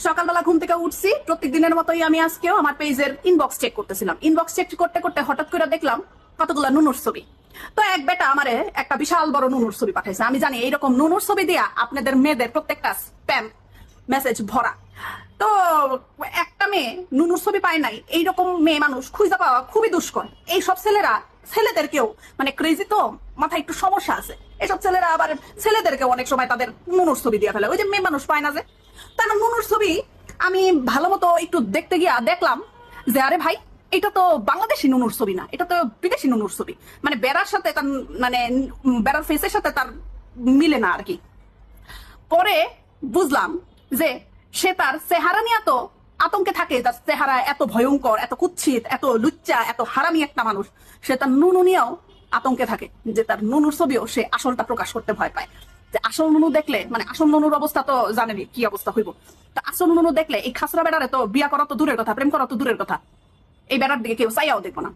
সকালবেলা ঘুম থেকে উঠছি, প্রত্যেক দিনের মতোই আমি আজকেও আমার পেজের ইনবক্স চেক করতেছিলাম। ইনবক্স চেক করতে করতে হঠাৎ করে দেখলাম কতগুলা নুনুর ছবি। তো এক বেটা আমারে একটা বিশাল বড় নুনুর ছবি পাঠাইছে। আমি জানি এইরকম নুনুর ছবি দিয়া আপনাদের মেয়েদের প্রত্যেকটা স্প্যাম মেসেজ ভরা। তো একটা মেয়ে নুনুর ছবি পায় নাই, এইরকম মেয়ে মানুষ খুঁজে পাওয়া খুবই দুষ্কর। এইসব ছেলেরা ছেলেদেরকেও মানে ক্রেজি, তো মাথায় একটু সমস্যা আছে। এসব ছেলেরা আবার ছেলেদেরকেও অনেক সময় তাদের নুনুর ছবি দিয়ে ফেলে। ওই যে মেয়ে মানুষ পায় না যে, তার নুনুর ছবি আমি ভালো মতো একটু দেখতে গিয়া দেখলাম যে আরে ভাই, এটা তো বাংলাদেশি নুনুর ছবি না, এটা তো বিদেশি নুনুর ছবি। মানে বেড়ার সাথে তার মানে বেড়ার ফেসের সাথে তার মিলে না আর কি। পরে বুঝলাম যে সে তার চেহারা নিয়ে এত আতঙ্কে থাকে, তার চেহারা এত ভয়ঙ্কর, এত কুৎসিত, এত লুচ্চা, এত হারামি একটা মানুষ। সে তার নুনু নিয়েও আতঙ্কে থাকে, যে তার নুনুর ছবিও সে আসলটা প্রকাশ করতে ভয় পায়। যে আসল নুনু দেখলে, মানে আসল নুনুর অবস্থা তো জানেনি কি অবস্থা হইব। তো আসল নুনু দেখলে এই খাসরা বেড়ারে তো বিয়া করা তো দূরের কথা, প্রেম করা তো দূরের কথা, এই বেড়ার দিকে কেউ চাইয়াও দেখবো না।